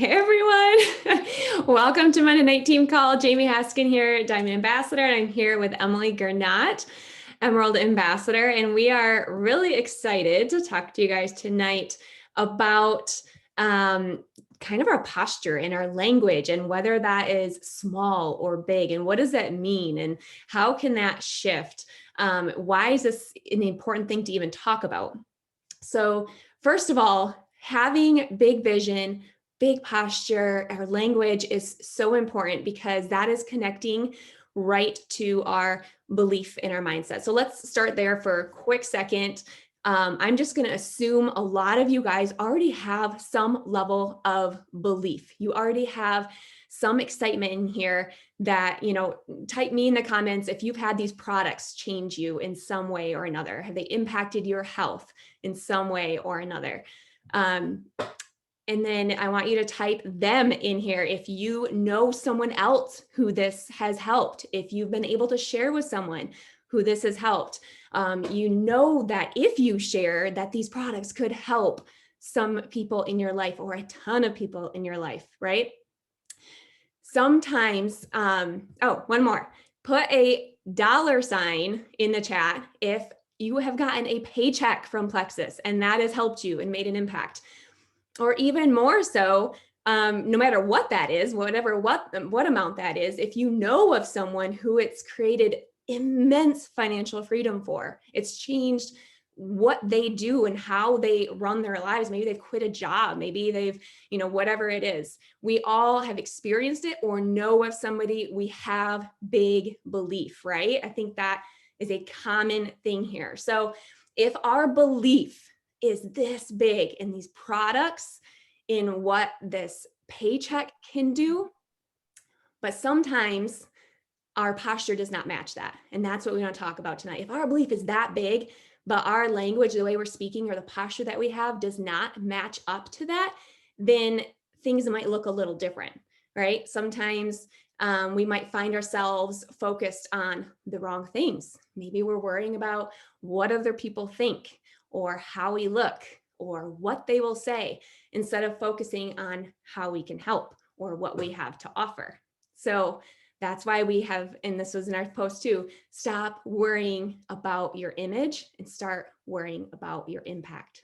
Hey everyone, welcome to Monday Night Team Call. Jaime Haskin here, Diamond Ambassador, and I'm here with Emily Gernaat, Emerald Ambassador, and we are really excited to talk to you guys tonight about kind of our posture and our language and whether that is small or big and what does that mean and how can that shift? Why is this an important thing to even talk about? So first of all, having big vision, big posture, our language is so important because that is connecting right to our belief in our mindset. So let's start there for a quick second. I'm just going to assume a lot of you guys already have some level of belief. You already have some excitement in here that, type me in the comments if you've had these products change you in some way or another. Have they impacted your health in some way or another? And then I want you to type them in here if you know someone else who this has helped, if you've been able to share with someone who this has helped. You know that if you share that these products could help some people in your life or a ton of people in your life, right? Sometimes, one more, put a $sign in the chat if you have gotten a paycheck from Plexus and that has helped you and made an impact. Or even more so, no matter what that is, what amount that is, if you know of someone who it's created immense financial freedom for, it's changed what they do and how they run their lives. Maybe they've quit a job, maybe they've, whatever it is. We all have experienced it or know of somebody. We have big belief, right? I think that is a common thing here. So if our belief is this big in these products, in what this paycheck can do, but sometimes our posture does not match that. And that's what we want to talk about tonight. If our belief is that big, but our language, the way we're speaking or the posture that we have does not match up to that, then things might look a little different, right? Sometimes we might find ourselves focused on the wrong things. Maybe we're worrying about what other people think or how we look or what they will say instead of focusing on how we can help or what we have to offer. So that's why we have, and this was in our post too, stop worrying about your image and start worrying about your impact.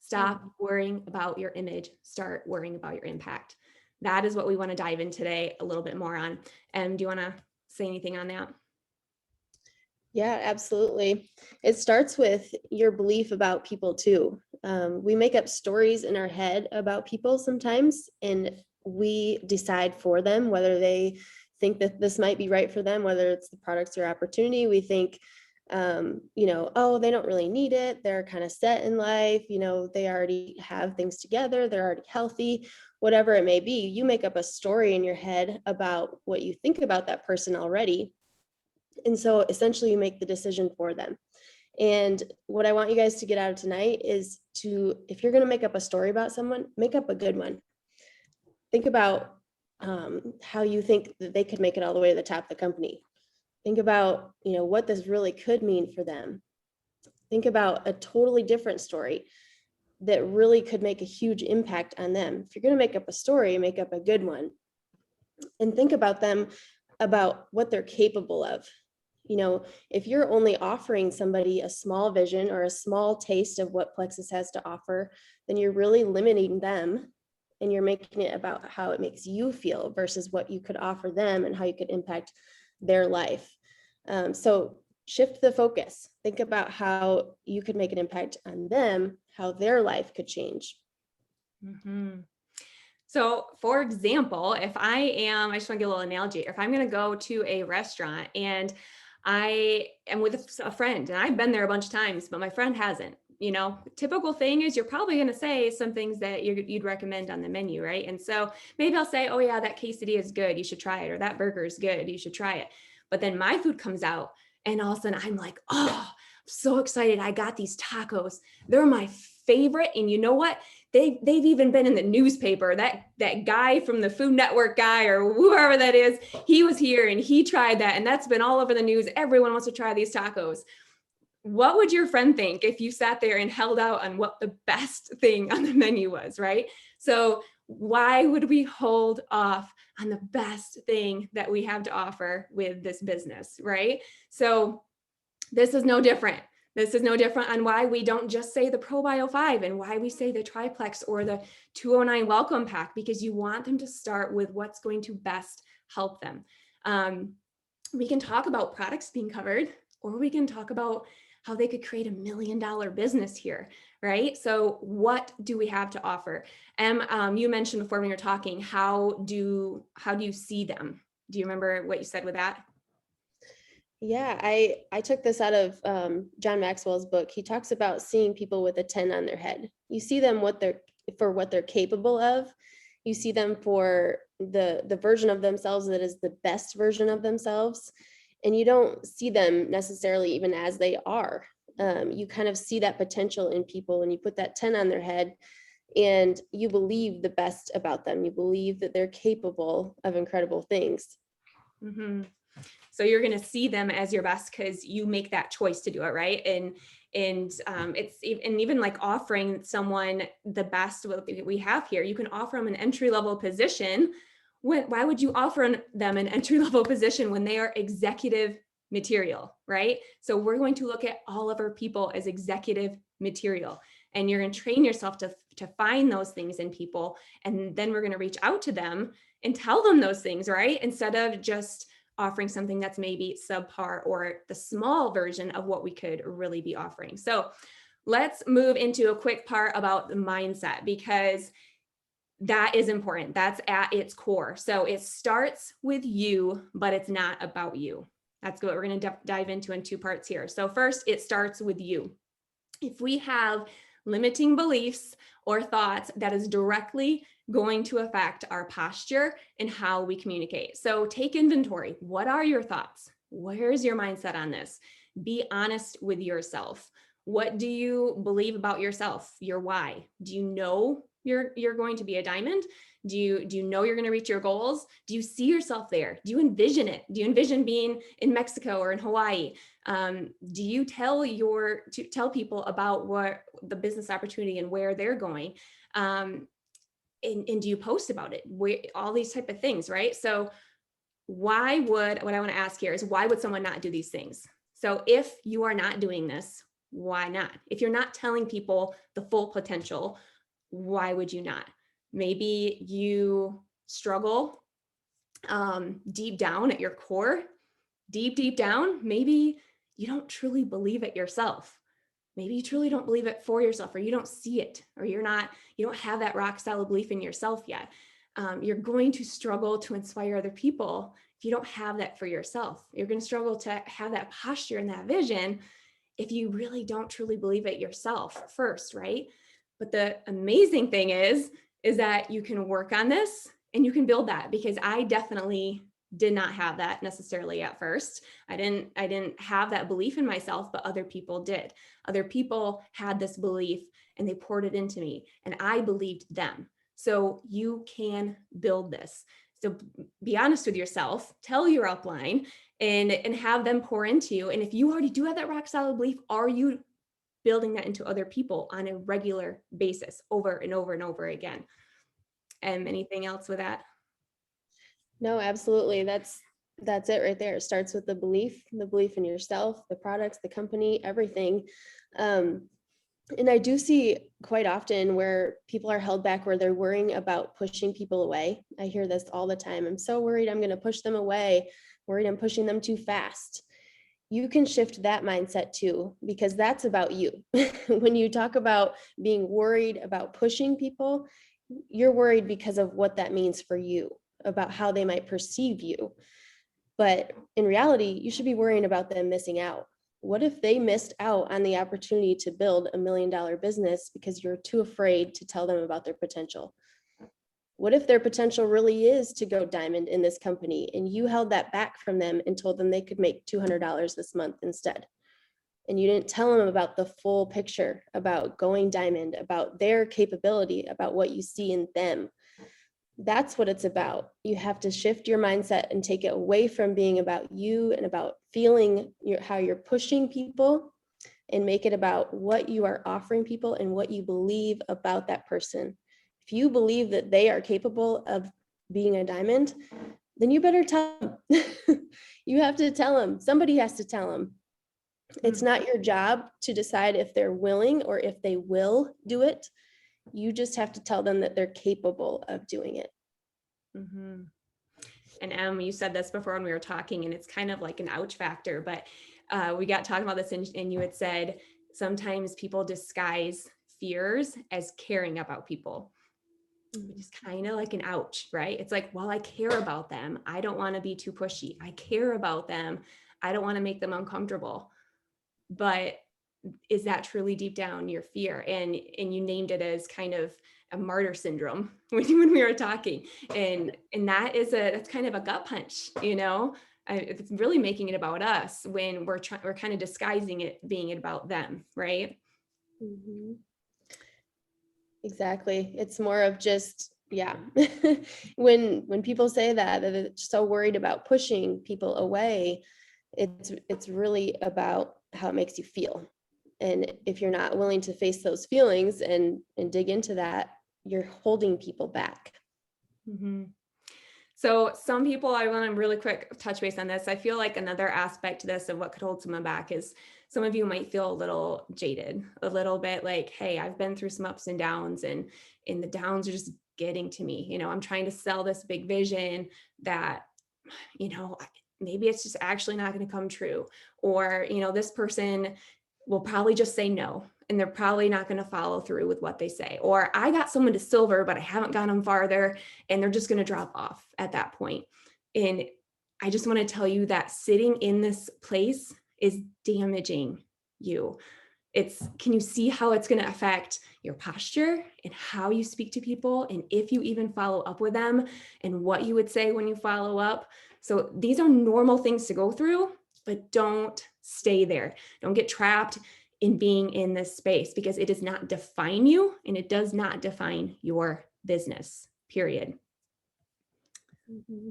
Stop worrying about your image, start worrying about your impact. That is what we want to dive in today a little bit more on. Do you want to say anything on that? Yeah, absolutely. It starts with your belief about people too. We make up stories in our head about people sometimes, and we decide for them whether they think that this might be right for them, whether it's the products or opportunity. We think, oh, they don't really need it. They're kind of set in life. They already have things together. They're already healthy, whatever it may be. You make up a story in your head about what you think about that person already. And so essentially you make the decision for them. And what I want you guys to get out of tonight is if you're going to make up a story about someone, make up a good one. Think about how you think that they could make it all the way to the top of the company. Think about, what this really could mean for them. Think about a totally different story that really could make a huge impact on them. If you're going to make up a story, make up a good one. And think about them, about what they're capable of. If you're only offering somebody a small vision or a small taste of what Plexus has to offer, then you're really limiting them and you're making it about how it makes you feel versus what you could offer them and how you could impact their life. So shift the focus. Think about how you could make an impact on them, how their life could change. Mm-hmm. So for example, if I just want to give a little analogy, if I'm going to go to a restaurant and I am with a friend and I've been there a bunch of times, but my friend hasn't, typical thing is you're probably going to say some things that you'd recommend on the menu, right? And so maybe I'll say, oh yeah, that quesadilla is good, you should try it. Or that burger is good, you should try it. But then my food comes out and all of a sudden I'm like, oh, I'm so excited. I got these tacos. They're my favorite. And you know what? They've even been in the newspaper. That guy from the Food Network guy or whoever that is, he was here and he tried that. And that's been all over the news. Everyone wants to try these tacos. What would your friend think if you sat there and held out on what the best thing on the menu was, right? So why would we hold off on the best thing that we have to offer with this business, right? So this is no different. This is no different on why we don't just say the ProBio 5 and why we say the triplex or the 209 welcome pack, because you want them to start with what's going to best help them. We can talk about products being covered, or we can talk about how they could create $1 million business here, right? So what do we have to offer? You mentioned before when you're talking, how do you see them? Do you remember what you said with that? Yeah, I took this out of John Maxwell's book. He talks about seeing people with a 10 on their head. You see them what they're capable of. You see them for the version of themselves that is the best version of themselves. And you don't see them necessarily even as they are. You kind of see that potential in people when you put that 10 on their head, and you believe the best about them. You believe that they're capable of incredible things. Mm-hmm. So you're going to see them as your best because you make that choice to do it, right? And it's even like offering someone the best we have here. You can offer them an entry level position. Why would you offer them an entry level position when they are executive material, right? So we're going to look at all of our people as executive material, and you're going to train yourself to find those things in people, and then we're going to reach out to them and tell them those things, right? Instead of just offering something that's maybe subpar or the small version of what we could really be offering. So let's move into a quick part about the mindset, because that is important. That's at its core. So it starts with you, but it's not about you. That's what we're going to dive into in two parts here. So first, it starts with you. If we have limiting beliefs or thoughts, that is directly going to affect our posture and how we communicate. So take inventory. What are your thoughts? Where's your mindset on this? Be honest with yourself. What do you believe about yourself? Your why? Do you know you're going to be a diamond? Do you know you're going to reach your goals? Do you see yourself there? Do you envision it? Do you envision being in Mexico or in Hawaii? Do you tell people about what the business opportunity and where they're going? And do you post about it? All these type of things, right? So what I want to ask here is, why would someone not do these things? So if you are not doing this, why not? If you're not telling people the full potential, why would you not? Maybe you struggle deep down at your core, deep down, maybe you don't truly believe it yourself. Maybe you truly don't believe it for yourself, or you don't see it, or you don't have that rock solid belief in yourself yet. You're going to struggle to inspire other people if you don't have that for yourself. You're going to struggle to have that posture and that vision if you really don't truly believe it yourself first, right? But the amazing thing is that you can work on this and you can build that, because I definitely did not have that necessarily at first. I didn't have that belief in myself, but other people did. Other people had this belief and they poured it into me, and I believed them. So you can build this. So be honest with yourself, tell your upline, and have them pour into you. And if you already do have that rock solid belief, are you building that into other people on a regular basis over and over and over again? And anything else with that? No, absolutely. That's it right there. It starts with the belief in yourself, the products, the company, everything. And I do see quite often where people are held back, where they're worrying about pushing people away. I hear this all the time. I'm so worried I'm going to push them away, worried I'm pushing them too fast. You can shift that mindset too, because that's about you. When you talk about being worried about pushing people, you're worried because of what that means for you, about how they might perceive you. But in reality, you should be worrying about them missing out. What if they missed out on the opportunity to build $1 million business because you're too afraid to tell them about their potential? What if their potential really is to go diamond in this company, and you held that back from them and told them they could make $200 this month instead? And you didn't tell them about the full picture, about going diamond, about their capability, about what you see in them. That's what it's about. You have to shift your mindset and take it away from being about you and about feeling how you're pushing people, and make it about what you are offering people and what you believe about that person. if you believe that they are capable of being a diamond, then you better tell them. You have to tell them. Somebody has to tell them. It's not your job to decide if they're willing or if they will do it. You just have to tell them that they're capable of doing it. Mm-hmm. And you said this before when we were talking, and it's kind of like an ouch factor, but we got talking about this, and you had said sometimes people disguise fears as caring about people, which is kind of like an ouch, right? It's like, well, I care about them. I don't want to be too pushy. I care about them. I don't want to make them uncomfortable. But is that truly deep down your fear? And you named it as kind of a martyr syndrome when we were talking, and that's kind of a gut punch, it's really making it about us when we're kind of disguising it being about them, right? Mm-hmm. Exactly. It's more of just, yeah. When people say that they're so worried about pushing people away, it's really about how it makes you feel. And if you're not willing to face those feelings and dig into that, you're holding people back. Mm-hmm. So some people, I want to really quick touch base on this. I feel like another aspect to this of what could hold someone back is some of you might feel a little jaded, a little bit like, hey, I've been through some ups and downs, and the downs are just getting to me. I'm trying to sell this big vision that, maybe it's just actually not going to come true. Or, this person will probably just say no, and they're probably not going to follow through with what they say. Or I got someone to silver, but I haven't gotten them farther, and they're just going to drop off at that point. And I just want to tell you that sitting in this place is damaging you. Can you see how it's going to affect your posture and how you speak to people, and if you even follow up with them, and what you would say when you follow up? So these are normal things to go through, but don't stay there. Don't get trapped in being in this space, because it does not define you, and it does not define your business, period. Mm-hmm.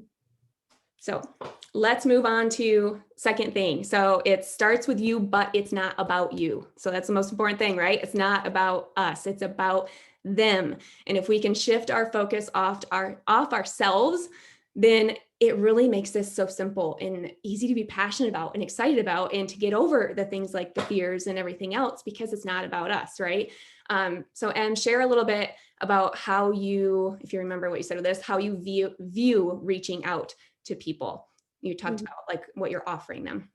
So let's move on to second thing. So it starts with you, but it's not about you. So that's the most important thing, right? It's not about us. It's about them. And if we can shift our focus off ourselves, then it really makes this so simple and easy to be passionate about and excited about, and to get over the things like the fears and everything else, because it's not about us, right? So Em, share a little bit about how you, if you remember what you said with this, how you view reaching out to people. You talked about like what you're offering them.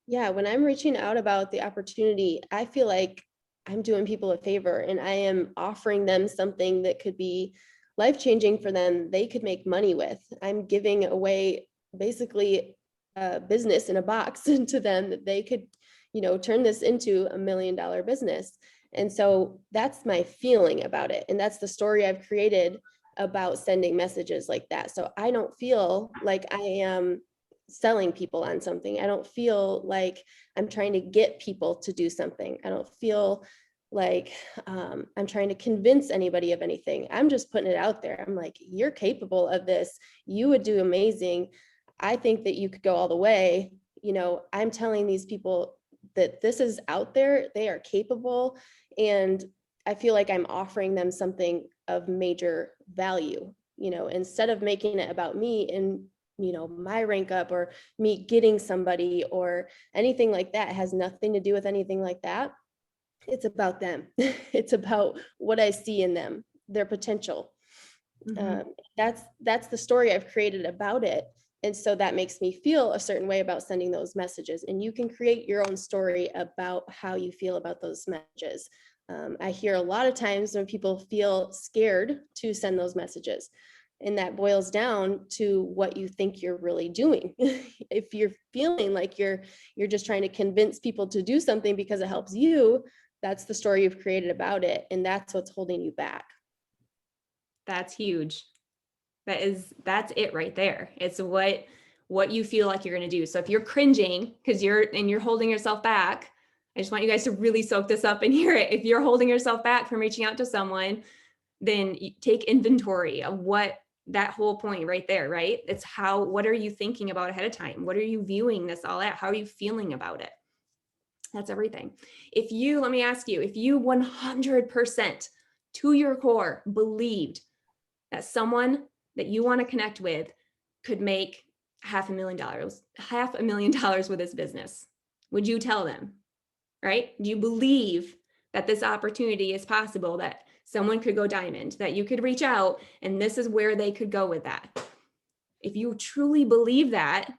Yeah, when I'm reaching out about the opportunity, I feel like I'm doing people a favor, and I am offering them something that could be life-changing for them, they could make money with. I'm giving away basically a business in a box to them that they could, turn this into $1 million business. And so that's my feeling about it. And that's the story I've created about sending messages like that. So I don't feel like I am selling people on something. I don't feel like I'm trying to get people to do something. I don't feel like I'm trying to convince anybody of anything. I'm just putting it out there. I'm like, you're capable of this. You would do amazing. I think that you could go all the way. I'm telling these people that this is out there. They are capable. And I feel like I'm offering them something of major value, instead of making it about me and my rank up or me getting somebody or anything like that. It has nothing to do with anything like that. It's about them. It's about what I see in them, their potential. Mm-hmm. That's the story I've created about it. And so that makes me feel a certain way about sending those messages. And you can create your own story about how you feel about those messages. I hear a lot of times when people feel scared to send those messages. And that boils down to what you think you're really doing. If you're feeling like you're just trying to convince people to do something because it helps you, that's the story you've created about it. And that's what's holding you back. That's huge. That's it right there. It's what you feel like you're going to do. So if you're cringing because you're holding yourself back, I just want you guys to really soak this up and hear it. If you're holding yourself back from reaching out to someone, then you take inventory of what that whole point right there, right? It's what are you thinking about ahead of time? What are you viewing this all at? How are you feeling about it? That's everything. Let me ask you, if you 100% to your core believed that someone that you want to connect with could make $500,000 with this business, would you tell them? Right? Do you believe that this opportunity is possible, that someone could go diamond, that you could reach out and this is where they could go with that? If you truly believe that,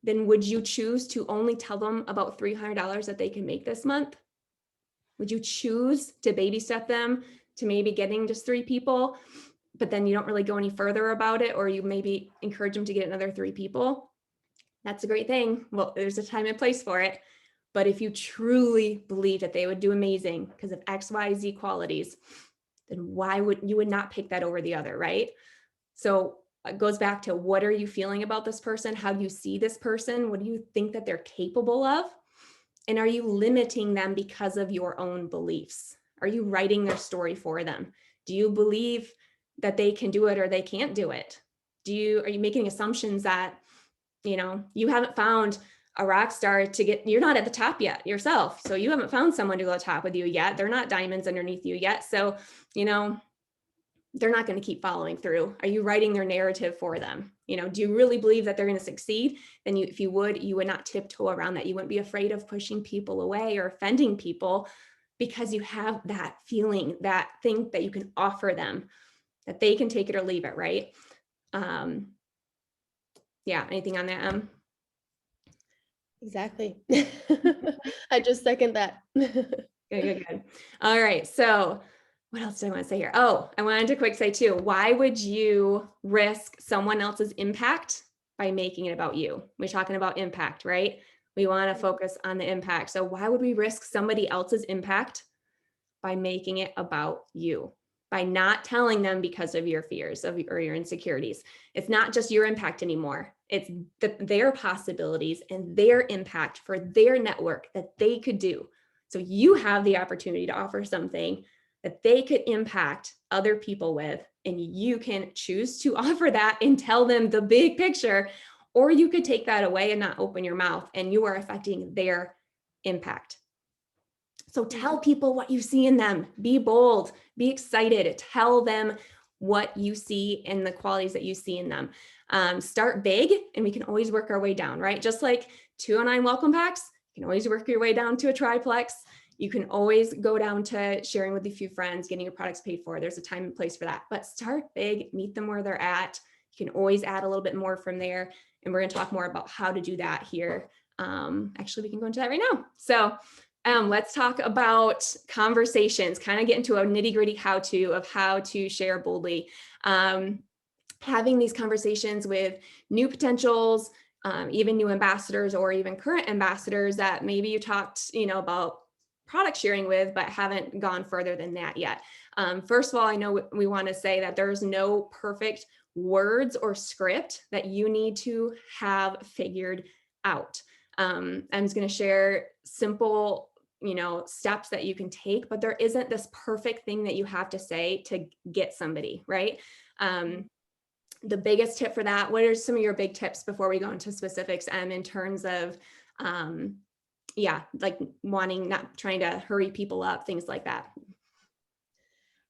then would you choose to only tell them about $300 that they can make this month? Would you choose to baby step them to maybe getting just 3 people, but then you don't really go any further about it, or you maybe encourage them to get another 3 people? That's a great thing. Well, there's a time and place for it. But if you truly believe that they would do amazing because of X, Y, Z qualities, then why would you not pick that over the other, right? So it goes back to, what are you feeling about this person? How do you see this person? What do you think that they're capable of? And are you limiting them because of your own beliefs? Are you writing their story for them? Do you believe that they can do it or they can't do it? Are you making assumptions that, you haven't found a rock star you're not at the top yet yourself. So you haven't found someone to go to the top with you yet. They're not diamonds underneath you yet. So, they're not going to keep following through. Are you writing their narrative for them? Do you really believe that they're going to succeed? Then if you would not tiptoe around that. You wouldn't be afraid of pushing people away or offending people, because you have that feeling, that thing that you can offer them, that they can take it or leave it, right? Yeah, anything on that? Exactly. I just second that. Good. All right. So what else do I want to say here? Oh, I wanted to quick say too, why would you risk someone else's impact by making it about you? We're talking about impact, right? We want to focus on the impact. So why would we risk somebody else's impact by making it about you? By not telling them because of your fears or your insecurities. It's not just your impact anymore. It's their possibilities and their impact for their network that they could do. So you have the opportunity to offer something that they could impact other people with, and you can choose to offer that and tell them the big picture, or you could take that away and not open your mouth, and you are affecting their impact. So tell people what you see in them. Be bold, be excited, tell them what you see and the qualities that you see in them. Start big, and we can always work our way down, right? Just like 209 welcome packs, you can always work your way down to a triplex. You can always go down to sharing with a few friends, getting your products paid for. There's a time and place for that, but start big, meet them where they're at. You can always add a little bit more from there. And we're going to talk more about how to do that here. Actually, we can go into that right now. So let's talk about conversations, kind of get into a nitty-gritty how-to of how to share boldly. Having these conversations with new potentials, even new ambassadors, or even current ambassadors that maybe you talked, about product sharing with, but haven't gone further than that yet. First of all, I know we want to say that there's no perfect words or script that you need to have figured out. I'm just going to share simple, steps that you can take, but there isn't this perfect thing that you have to say to get somebody, right? The biggest tip for that, what are some of your big tips before we go into specifics, in terms of, like not trying to hurry people up, things like that?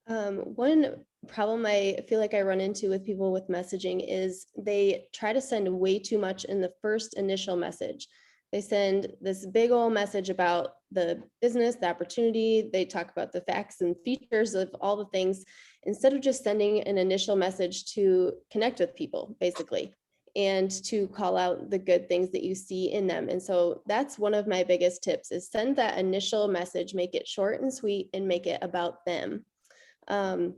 One problem I feel like I run into with people with messaging is they try to send way too much in the first initial message. They send this big old message about the business, the opportunity. They talk about the facts and features of all the things, instead of just sending an initial message to connect with people, basically, and to call out the good things that you see in them. And so that's one of my biggest tips, is send that initial message, make it short and sweet, and make it about them. I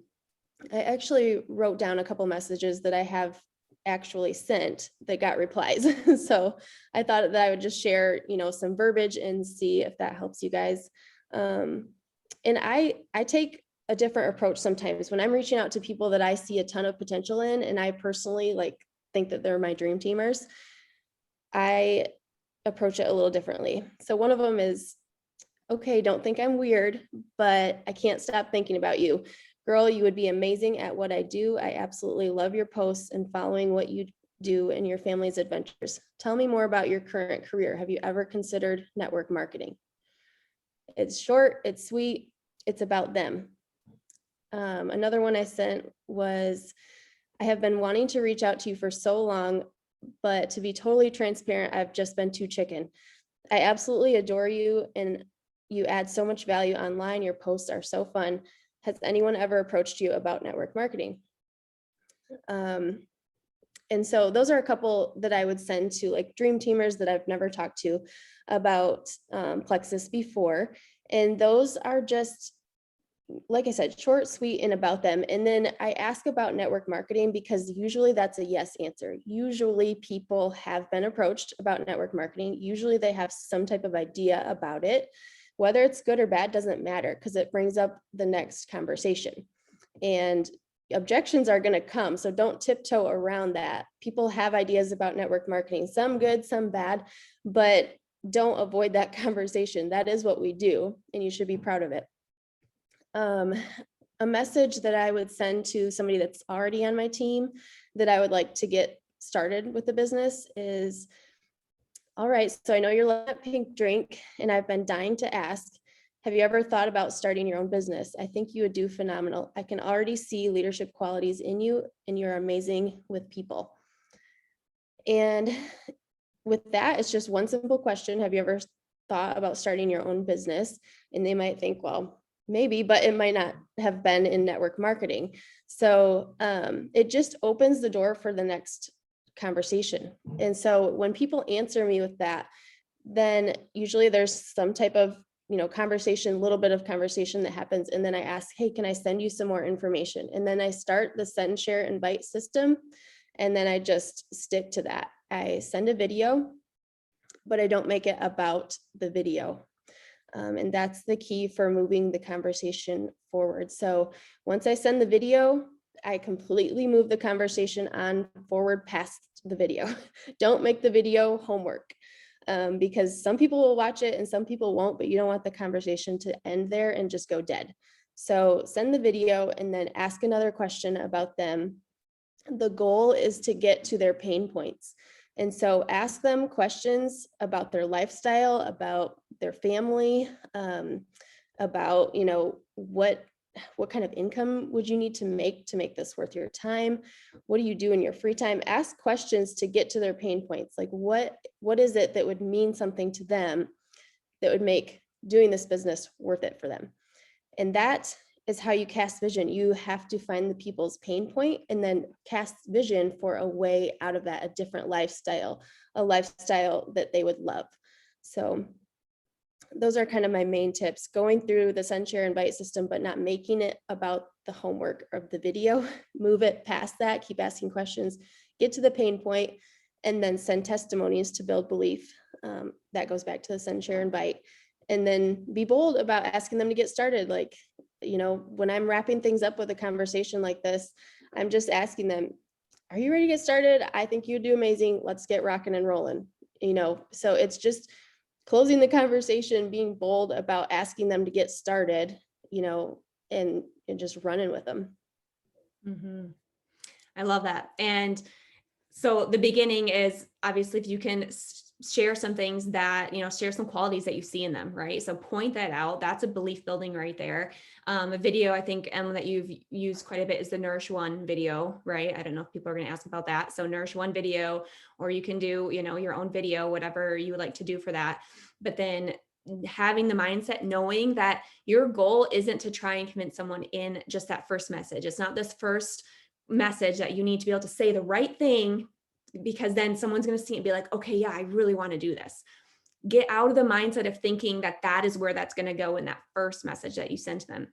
actually wrote down a couple messages that I have actually sent that got replies. So I thought that I would just share, some verbiage and see if that helps you guys. And I take a different approach sometimes when I'm reaching out to people that I see a ton of potential in, and I personally think that they're my dream teamers. I approach it a little differently. So one of them is, okay, don't think I'm weird, but I can't stop thinking about you. Girl, you would be amazing at what I do. I absolutely love your posts and following what you do in your family's adventures. Tell me more about your current career. Have you ever considered network marketing? It's short, it's sweet, it's about them. Another one I sent was, I have been wanting to reach out to you for so long, but to be totally transparent, I've just been too chicken. I absolutely adore you and you add so much value online. Your posts are so fun. Has anyone ever approached you about network marketing? And so those are a couple that I would send to like dream teamers that I've never talked to about Plexus before. And those are just, like I said, short, sweet, and about them. And then I ask about network marketing because usually that's a yes answer. Usually people have been approached about network marketing. Usually they have some type of idea about it. Whether it's good or bad doesn't matter because it brings up the next conversation. And objections are going to come. So don't tiptoe around that. People have ideas about network marketing, some good, some bad, but don't avoid that conversation. That is what we do, and you should be proud of it. A message that I would send to somebody that's already on my team that I would like to get started with the business is, all right, so I know you're loving that pink drink and I've been dying to ask, have you ever thought about starting your own business? I think you would do phenomenal. I can already see leadership qualities in you and you're amazing with people. And with that, it's just one simple question. Have you ever thought about starting your own business? And they might think, well, maybe, but it might not have been in network marketing. So it just opens the door for the next conversation. And so when people answer me with that, then usually there's some type of conversation, a little bit of conversation that happens. And then I ask, hey, can I send you some more information? And then I start the send, share, invite system. And then I just stick to that. I send a video, but I don't make it about the video. And that's the key for moving the conversation forward. So once I send the video, I completely move the conversation on forward past the video. Don't make the video homework because some people will watch it and some people won't, but you don't want the conversation to end there and just go dead. So send the video and then ask another question about them. The goal is to get to their pain points. And so ask them questions about their lifestyle, about their family, about, what kind of income would you need to make this worth your time? What do you do in your free time? Ask questions to get to their pain points. Like what is it that would mean something to them that would make doing this business worth it for them? And that is how you cast vision. You have to find the people's pain point and then cast vision for a way out of that, a different lifestyle, a lifestyle that they would love. So those are kind of my main tips, going through the send, share, invite system, but not making it about the homework of the video. Move it past that, keep asking questions, get to the pain point, and then send testimonies to build belief. That goes back to the send, share, invite. And then be bold about asking them to get started. Like, when I'm wrapping things up with a conversation like this, I'm just asking them, are you ready to get started? I think you do amazing. Let's get rocking and rolling. So it's just closing the conversation, being bold about asking them to get started, and just running with them. Mm-hmm. I love that. And so the beginning is obviously if you can share some things that, share some qualities that you see in them, right? So point that out. That's a belief building right there. A video, I think, Emma, that you've used quite a bit is the Nourish One video, right? I don't know if people are going to ask about that. So Nourish One video, or you can do, your own video, whatever you would like to do for that. But then having the mindset, knowing that your goal isn't to try and convince someone in just that first message. It's not this first message that you need to be able to say the right thing, because then someone's going to see it and be like, okay, yeah, I really want to do this. Get out of the mindset of thinking that that is where that's going to go in that first message that you send to them.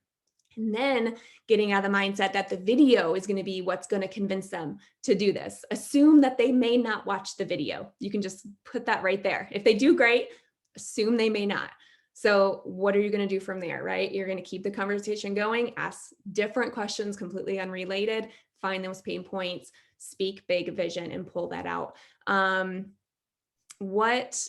And then getting out of the mindset that the video is going to be what's going to convince them to do this. Assume that they may not watch the video. You can just put that right there. If they do, great. Assume they may not. So what are you going to do from there, right? You're going to keep the conversation going, ask different questions, completely unrelated, find those pain points, speak big vision, and pull that out. What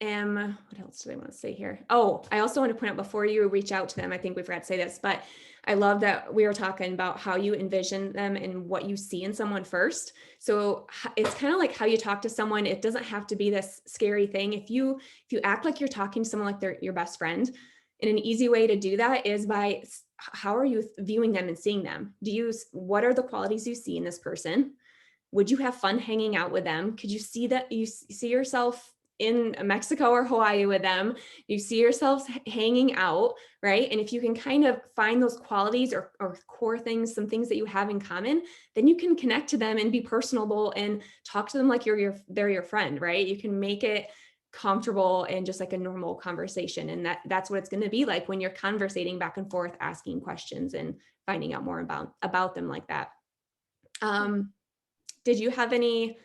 else do I want to say here? Oh, I also want to point out before you reach out to them, I think we forgot to say this, but I love that we were talking about how you envision them and what you see in someone first. So it's kind of like how you talk to someone. It doesn't have to be this scary thing. If you act like you're talking to someone like they're your best friend, And an easy way to do that is by how are you viewing them and seeing them? What are the qualities you see in this person? Would you have fun hanging out with them? Could you see that you see yourself in Mexico or Hawaii with them? You see yourselves hanging out, right? And if you can kind of find those qualities or core things, some things that you have in common, then you can connect to them and be personable and talk to them like they're your friend, right? You can make it comfortable and just like a normal conversation. And that's what it's going to be like when you're conversating back and forth, asking questions and finding out more about them like that. Did you have any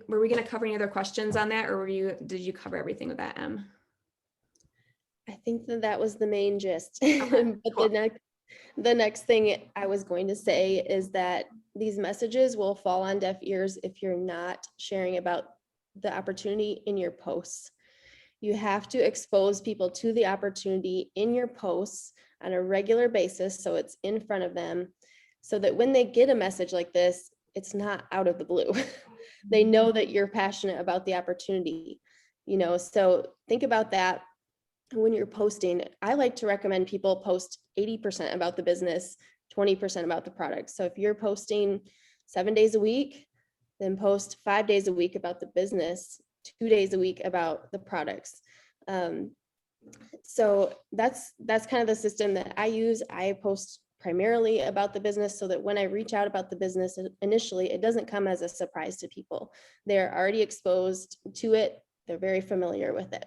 were we going to cover any other questions on that, or did you cover everything with that, Em? I think that was the main gist. Okay, But cool. the next thing I was going to say is that these messages will fall on deaf ears if you're not sharing about the opportunity in your posts. You have to expose people to the opportunity in your posts on a regular basis, so it's in front of them, so that when they get a message like this, it's not out of the blue. They know that you're passionate about the opportunity, so think about that when you're posting. I like to recommend people post 80% about the business, 20% about the product. So if you're posting 7 days a week, then post 5 days a week about the business, 2 days a week about the products. So that's kind of the system that I use. I post primarily about the business so that when I reach out about the business initially, it doesn't come as a surprise to people. They're already exposed to it. They're very familiar with it.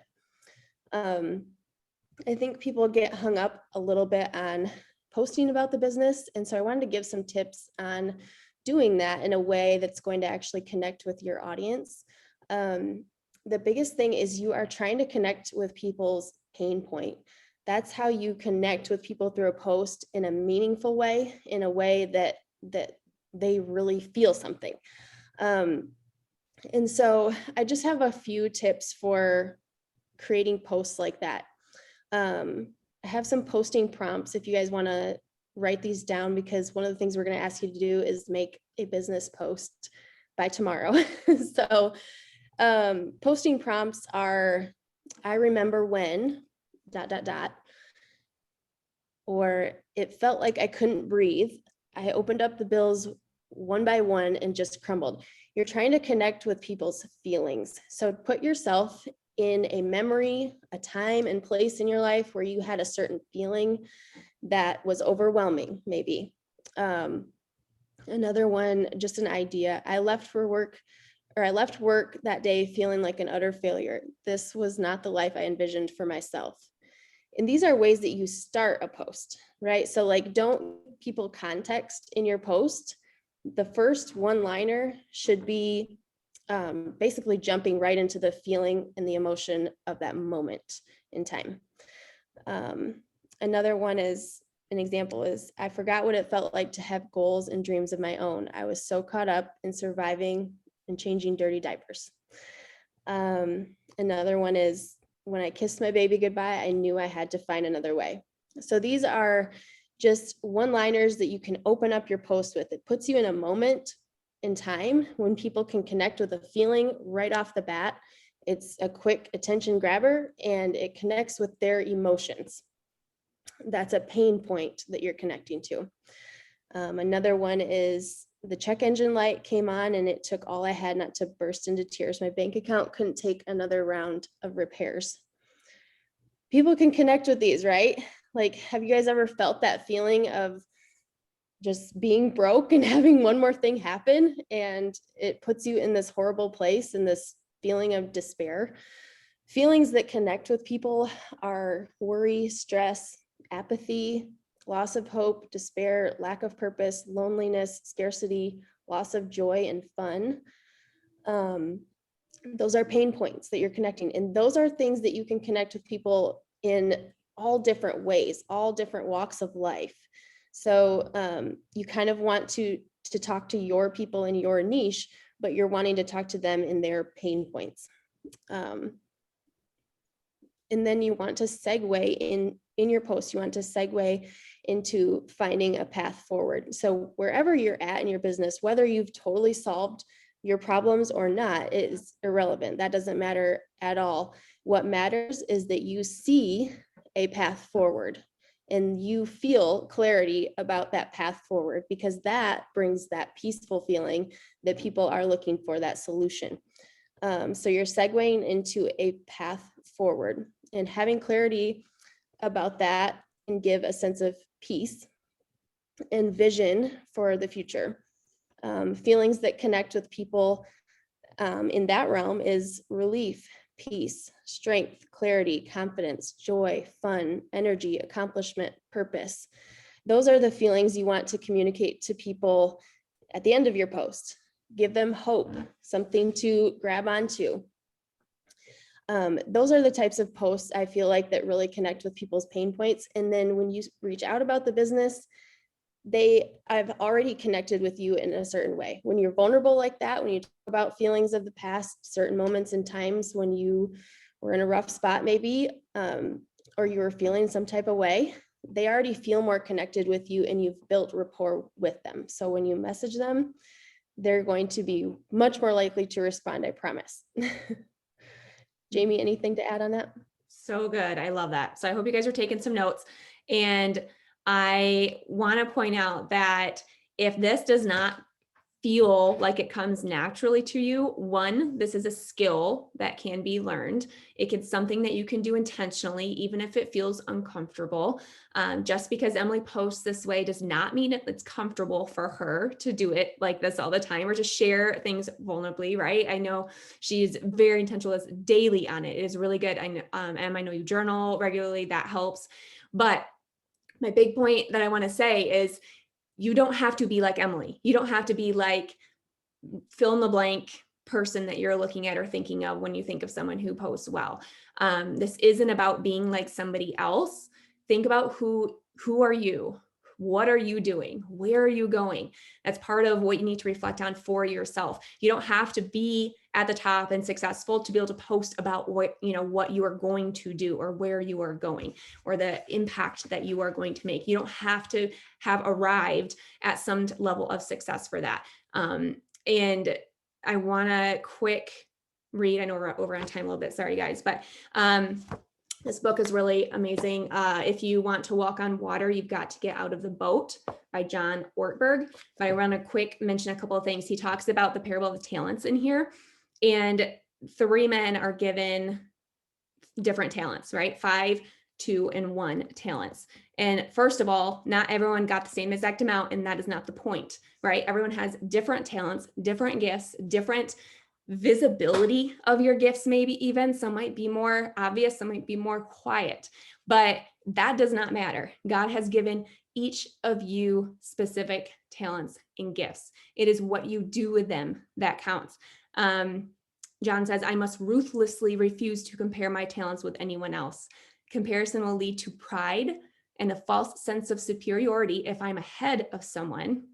I think people get hung up a little bit on posting about the business. And so I wanted to give some tips on doing that in a way that's going to actually connect with your audience. The biggest thing is you are trying to connect with people's pain point. That's how you connect with people through a post in a meaningful way, in a way that they really feel something. And so I just have a few tips for creating posts like that. I have some posting prompts if you guys want to write these down, because one of the things we're going to ask you to do is make a business post by tomorrow. So posting prompts are, I remember when ... or it felt like I couldn't breathe. I opened up the bills one by one and just crumbled. You're trying to connect with people's feelings. So put yourself in a memory, a time and place in your life where you had a certain feeling that was overwhelming, maybe. Another one, just an idea. I left work that day feeling like an utter failure. This was not the life I envisioned for myself. And these are ways that you start a post, right? So like, don't people context in your post. The first one-liner should be basically jumping right into the feeling and the emotion of that moment in time. Another one is, an example is, I forgot what it felt like to have goals and dreams of my own. I was so caught up in surviving and changing dirty diapers. Another one is, when I kissed my baby goodbye, I knew I had to find another way. So these are just one-liners that you can open up your post with. It puts you in a moment in time when people can connect with a feeling right off the bat. It's a quick attention grabber and it connects with their emotions. That's a pain point that you're connecting to. Another one is, the check engine light came on and it took all I had not to burst into tears. My bank account couldn't take another round of repairs. People can connect with these, right? Like, have you guys ever felt that feeling of just being broke and having one more thing happen, and it puts you in this horrible place and this feeling of despair? Feelings that connect with people are worry, stress, apathy, loss of hope, despair, lack of purpose, loneliness, scarcity, loss of joy and fun. Those are pain points that you're connecting. And those are things that you can connect with people in all different ways, all different walks of life. So you kind of want to talk to your people in your niche, but you're wanting to talk to them in their pain points. And then you want to segue in your post, you want to segue into finding a path forward. So wherever you're at in your business, whether you've totally solved your problems or not, is irrelevant. That doesn't matter at all. What matters is that you see a path forward and you feel clarity about that path forward, because that brings that peaceful feeling that people are looking for, that solution. So you're segueing into a path forward, and having clarity about that can give a sense of peace and vision for the future. Feelings that connect with people in that realm is relief, peace, strength, clarity, confidence, joy, fun, energy, accomplishment, purpose. Those are the feelings you want to communicate to people at the end of your post. Give them hope, something to grab onto. Those are the types of posts I feel like that really connect with people's pain points. And then when you reach out about the business, I've already connected with you in a certain way. When you're vulnerable like that, when you talk about feelings of the past, certain moments and times when you were in a rough spot maybe, or you were feeling some type of way, they already feel more connected with you and you've built rapport with them. So when you message them, they're going to be much more likely to respond, I promise. Jamie, anything to add on that? So good. I love that. So I hope you guys are taking some notes. And I want to point out that if this does not feel like it comes naturally to you, one, this is a skill that can be learned. It can something that you can do intentionally, even if it feels uncomfortable. Just because Emily posts this way does not mean it's comfortable for her to do it like this all the time or to share things vulnerably, right? I know she's very intentional daily on it. It is really good. I know you journal regularly. That helps. But my big point that I want to say is you don't have to be like Emily. You don't have to be like fill in the blank person that you're looking at or thinking of when you think of someone who posts well. This isn't about being like somebody else. Think about who are you? What are you doing? Where are you going? That's part of what you need to reflect on for yourself. You don't have to be at the top and successful to be able to post about what you are going to do or where you are going or the impact that you are going to make. You don't have to have arrived at some level of success for that. And I want to quick read. I know we're over on time a little bit. Sorry, guys, but this book is really amazing. If you want to walk on water, you've got to get out of the boat by John Ortberg. But I want to quick mention a couple of things. He talks about the parable of the talents in here, and 3 men are given different talents, right? 5, 2, and 1 talents. And first of all, not everyone got the same exact amount, and that is not the point, right? Everyone has different talents, different gifts, different visibility of your gifts, maybe even. Some might be more obvious, some might be more quiet, but that does not matter. God has given each of you specific talents and gifts. It is what you do with them that counts. John says, I must ruthlessly refuse to compare my talents with anyone else. Comparison will lead to pride and a false sense of superiority if I'm ahead of someone,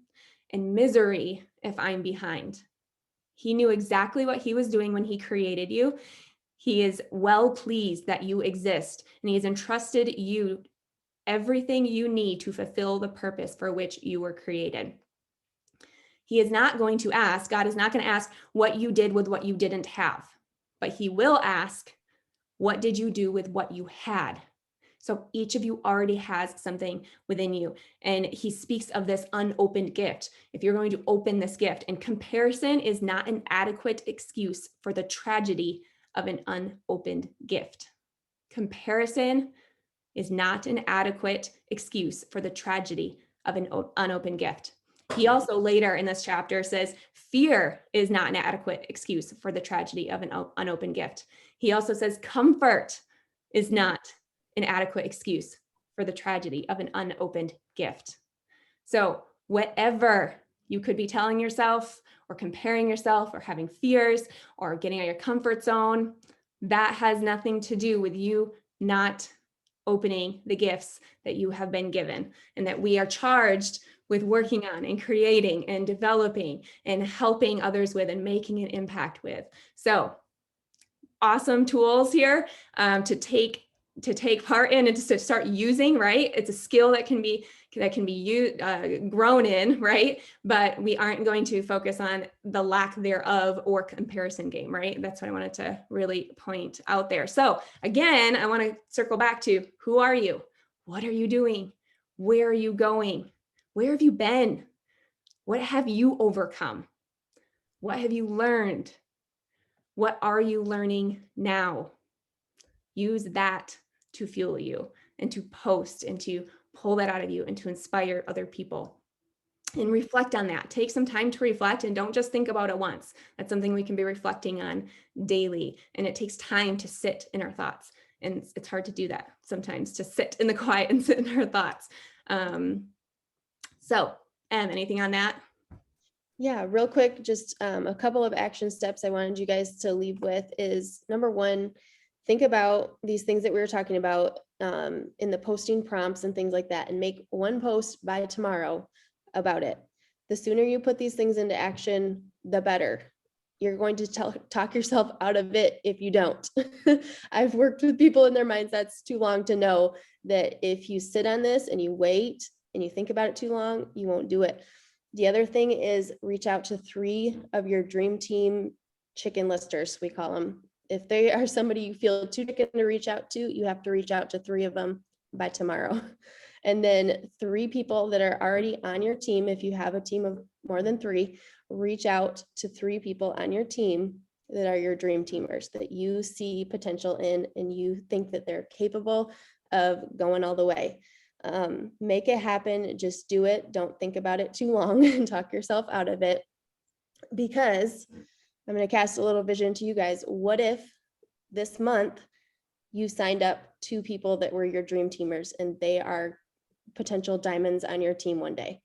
and misery if I'm behind. He knew exactly what he was doing when he created you. He is well pleased that you exist, and he has entrusted you everything you need to fulfill the purpose for which you were created. He is not going to ask, God is not going to ask what you did with what you didn't have, but he will ask, what did you do with what you had? So each of you already has something within you. And he speaks of this unopened gift. If you're going to open this gift, and comparison is not an adequate excuse for the tragedy of an unopened gift. Comparison is not an adequate excuse for the tragedy of an unopened gift. He also later in this chapter says, fear is not an adequate excuse for the tragedy of an unopened gift. He also says, comfort is not an adequate excuse for the tragedy of an unopened gift. So whatever you could be telling yourself or comparing yourself or having fears or getting out of your comfort zone, that has nothing to do with you not opening the gifts that you have been given and that we are charged with working on and creating and developing and helping others with and making an impact with. So awesome tools here to take to take part in and just to start using, right? It's a skill that can be grown in, right? But we aren't going to focus on the lack thereof or comparison game, right? That's what I wanted to really point out there. So again, I want to circle back to, who are you? What are you doing? Where are you going? Where have you been? What have you overcome? What have you learned? What are you learning now? Use that to fuel you and to post and to pull that out of you and to inspire other people. And reflect on that. Take some time to reflect and don't just think about it once. That's something we can be reflecting on daily. And it takes time to sit in our thoughts. And it's hard to do that sometimes, to sit in the quiet and sit in our thoughts. Anything on that? Yeah, real quick, just a couple of action steps I wanted you guys to leave with is, number one, think about these things that we were talking about in the posting prompts and things like that, and make one post by tomorrow about it. The sooner you put these things into action, the better. You're going to talk yourself out of it if you don't. I've worked with people in their mindsets too long to know that if you sit on this and you wait and you think about it too long, you won't do it. The other thing is, reach out to 3 of your dream team chicken listers, we call them. If they are somebody you feel too chicken to reach out to, you have to reach out to 3 of them by tomorrow. And then 3 people that are already on your team, if you have a team of more than 3, reach out to 3 people on your team that are your dream teamers, that you see potential in and you think that they're capable of going all the way. Make it happen. Just do it. Don't think about it too long and talk yourself out of it, because I'm going to cast a little vision to you guys. What if this month you signed up 2 people that were your dream teamers and they are potential diamonds on your team one day?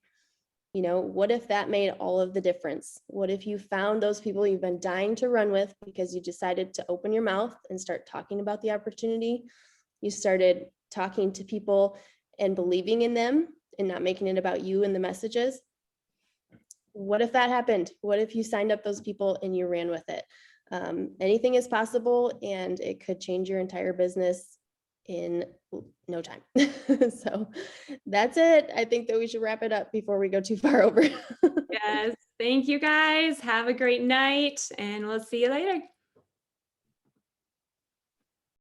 You know, what if that made all of the difference? What if you found those people you've been dying to run with because you decided to open your mouth and start talking about the opportunity? You started talking to people and believing in them and not making it about you and the messages. What if that happened? What if you signed up those people and you ran with it? Anything is possible, and it could change your entire business in no time. So that's it. I think that we should wrap it up before we go too far over. Yes. Thank you guys. Have a great night, and we'll see you later.